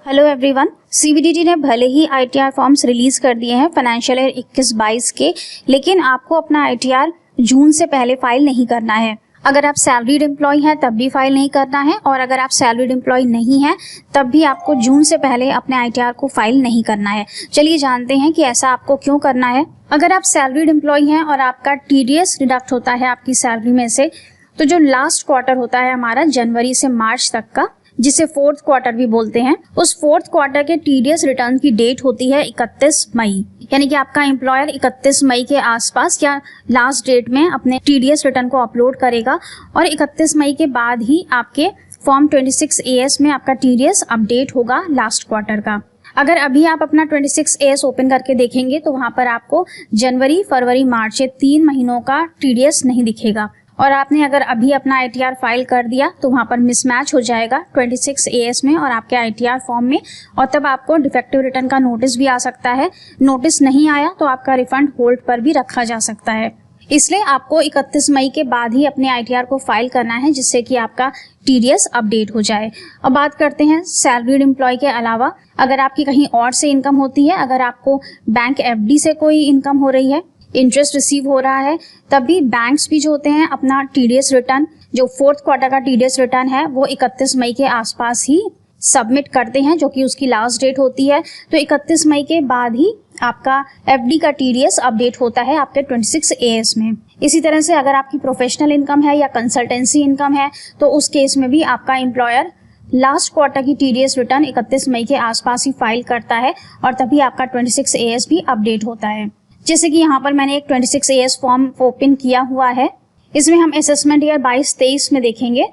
Hello everyone, CBDT ने भले ही ITR forms release कर दिए हैं फाइनेंशियल ईयर 21-22 के, लेकिन आपको अपना आईटीआर जून से पहले फाइल नहीं करना है। अगर आप सैलरीड एम्प्लॉय हैं तब भी फाइल नहीं करना है, और अगर आप सैलरीड एम्प्लॉय नहीं हैं तब भी आपको जून से पहले अपने आईटीआर को फाइल नहीं करना है। चलिए जानते हैं कि ऐसा आपको क्यों करना है। अगर आप सैलरीड एम्प्लॉय हैं और आपका टीडीएस डिडक्ट होता है आपकी सैलरी में से, तो जो लास्ट क्वार्टर होता है हमारा जनवरी से मार्च तक का, जिसे फोर्थ क्वार्टर भी बोलते हैं, उस फोर्थ क्वार्टर के टीडीएस रिटर्न की डेट होती है 31 मई। यानी कि आपका एम्प्लॉयर 31 मई के आसपास या लास्ट डेट में अपने टीडीएस रिटर्न को अपलोड करेगा, और 31 मई के बाद ही आपके फॉर्म 26AS में आपका टीडीएस अपडेट होगा लास्ट क्वार्टर का। अगर अभी आप अपना 26AS ओपन करके देखेंगे तो वहां पर आपको जनवरी, फरवरी, मार्च ये 3 महीनों का टीडीएस नहीं दिखेगा, और आपने अगर अभी अपना आईटीआर फाइल कर दिया तो वहां पर मिसमैच हो जाएगा 26AS में और आपके आईटीआर फॉर्म में, और तब आपको डिफेक्टिव रिटर्न का नोटिस भी आ सकता है। नोटिस नहीं आया तो आपका रिफंड होल्ड पर भी रखा जा सकता है। इसलिए आपको 31 मई के बाद ही अपने आईटीआर को फाइल करना है, जिससे कि आपका टीडीएस अपडेट हो जाए। अब बात करते हैं सैलरीड एम्प्लॉय के अलावा अगर आपकी कहीं और से इनकम होती है, अगर आपको बैंक एफडी से कोई इनकम हो रही है, इंटरेस्ट रिसीव हो रहा है, तभी बैंक्स भी जो होते हैं अपना टीडीएस रिटर्न, जो फोर्थ क्वार्टर का टीडीएस रिटर्न है, वो 31 मई के आसपास ही सबमिट करते हैं, जो कि उसकी लास्ट डेट होती है। तो 31 मई के बाद ही आपका एफडी का टीडीएस अपडेट होता है आपके 26AS में। इसी तरह से अगर आपकी प्रोफेशनल इनकम है या कंसल्टेंसी इनकम है, तो उस केस में भी आपका एम्प्लॉयर लास्ट क्वार्टर की टीडीएस रिटर्न 31 मई के आसपास ही फाइल करता है, और तभी आपका 26AS भी अपडेट होता है। जैसे कि यहाँ पर मैंने एक 26AS फॉर्म ओपन किया हुआ है, इसमें हम असेसमेंट ईयर 22-23 में देखेंगे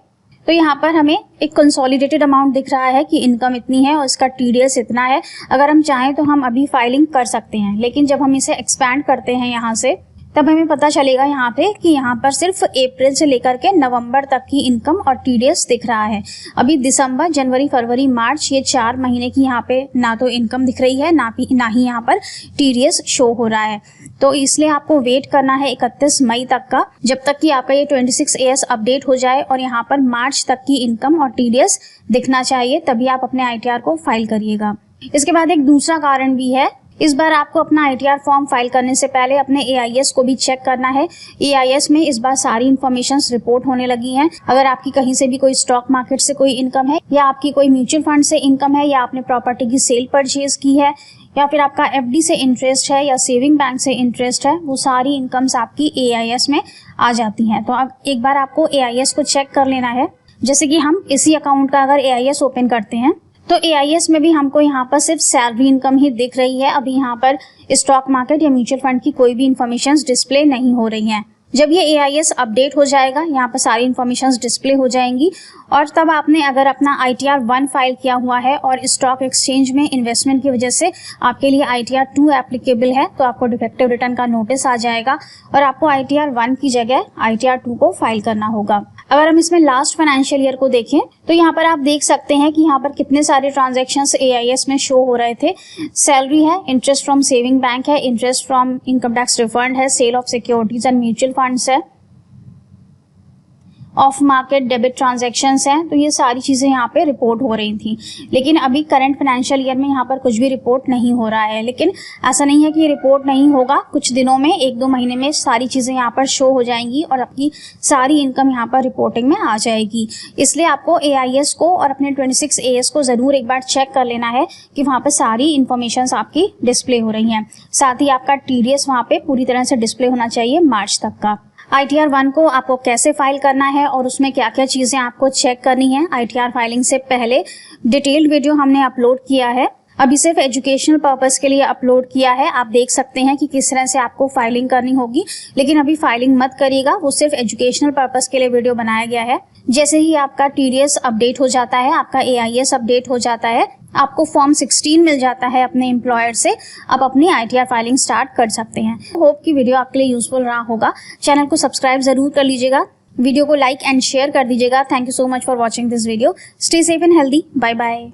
तो यहाँ पर हमें एक कंसोलिडेटेड अमाउंट दिख रहा है कि इनकम इतनी है और इसका टीडीएस इतना है। अगर हम चाहें तो हम अभी फाइलिंग कर सकते हैं, लेकिन जब हम इसे एक्सपैंड करते हैं यहाँ से, तब हमें पता चलेगा यहाँ पे कि यहाँ पर सिर्फ अप्रैल से लेकर के नवंबर तक की इनकम और टीडीएस दिख रहा है। अभी दिसंबर, जनवरी, फरवरी, मार्च ये 4 महीने की यहाँ पे ना तो इनकम दिख रही है, ना ही यहाँ पर टीडीएस शो हो रहा है। तो इसलिए आपको वेट करना है 31 मई तक का, जब तक कि आपका ये 26AS अपडेट हो जाए और यहाँ पर मार्च तक की इनकम और टीडीएस दिखना चाहिए, तभी आप अपने आईटीआर को फाइल करिएगा। इसके बाद एक दूसरा कारण भी है, इस बार आपको अपना आईटीआर फॉर्म फाइल करने से पहले अपने एआईएस को भी चेक करना है। एआईएस में इस बार सारी इन्फॉर्मेशंस रिपोर्ट होने लगी हैं। अगर आपकी कहीं से भी कोई स्टॉक मार्केट से कोई इनकम है, या आपकी कोई म्यूचुअल फंड से इनकम है, या आपने प्रॉपर्टी की सेल परचेज की है, या फिर आपका एफडी से इंटरेस्ट है या सेविंग बैंक से इंटरेस्ट है, वो सारी इनकम्स आपकी एआईएस में आ जाती हैं। तो अब एक बार आपको एआईएस को चेक कर लेना है। जैसे कि हम इसी अकाउंट का अगर एआईएस ओपन करते हैं तो एआईएस में भी हमको यहाँ पर सिर्फ सैलरी इनकम ही दिख रही है। अभी यहाँ पर स्टॉक मार्केट या म्यूचुअल फंड की कोई भी इन्फॉर्मेशंस डिस्प्ले नहीं हो रही हैं। जब ये एआईएस अपडेट हो जाएगा, यहाँ पर सारी इन्फॉर्मेशंस डिस्प्ले हो जाएंगी, और तब आपने अगर अपना आईटीआर 1 फाइल किया हुआ है और स्टॉक एक्सचेंज में इन्वेस्टमेंट की वजह से आपके लिए आईटीआर 2 एप्लीकेबल है, तो आपको डिफेक्टिव रिटर्न का नोटिस आ जाएगा और आपको आईटीआर 1 की जगह आईटीआर 2 को फाइल करना होगा। अगर हम इसमें लास्ट फाइनेंशियल ईयर को देखें तो यहाँ पर आप देख सकते हैं कि यहाँ पर कितने सारे ट्रांजैक्शंस एआईएस में शो हो रहे थे। सैलरी है, इंटरेस्ट फ्रॉम सेविंग बैंक है, interest from income tax refund है, sale of securities and mutual funds है, ऑफ मार्केट डेबिट ट्रांजैक्शंस हैं। तो ये सारी चीजें यहाँ पे रिपोर्ट हो रही थी, लेकिन अभी करंट फाइनेंशियल ईयर में यहाँ पर कुछ भी रिपोर्ट नहीं हो रहा है। लेकिन ऐसा नहीं है कि रिपोर्ट नहीं होगा, कुछ दिनों में, 1-2 महीने में सारी चीजें यहाँ पर शो हो जाएंगी और आपकी सारी इनकम यहाँ पर रिपोर्टिंग में आ जाएगी। इसलिए आपको एआईएस को और अपने 26AS को जरूर एक बार चेक कर लेना है कि वहाँ पर सारी इन्फॉर्मेशन आपकी डिस्प्ले हो रही हैं। साथ ही आपका टीडीएस वहाँ पे पूरी तरह से डिस्प्ले होना चाहिए मार्च तक का। आईटीआर 1 को आपको कैसे फाइल करना है और उसमें क्या क्या चीजें आपको चेक करनी है, आईटीआर फाइलिंग से पहले डिटेल्ड वीडियो हमने अपलोड किया है। अभी सिर्फ एजुकेशनल पर्पस के लिए अपलोड किया है। आप देख सकते हैं कि किस तरह से आपको फाइलिंग करनी होगी, लेकिन अभी फाइलिंग मत करिएगा, वो सिर्फ एजुकेशनल पर्पस के लिए वीडियो बनाया गया है। जैसे ही आपका टीडीएस अपडेट हो जाता है, आपका एआईएस अपडेट हो जाता है, आपको फॉर्म 16 मिल जाता है अपने एम्प्लॉयर से, आप अपनी आईटीआर फाइलिंग स्टार्ट कर सकते हैं। होप कि वीडियो आपके लिए यूजफुल रहा होगा। चैनल को सब्सक्राइब जरूर कर लीजिएगा, वीडियो को लाइक एंड शेयर कर दीजिएगा। Thank you so much for watching this video. Stay safe and healthy. Bye bye.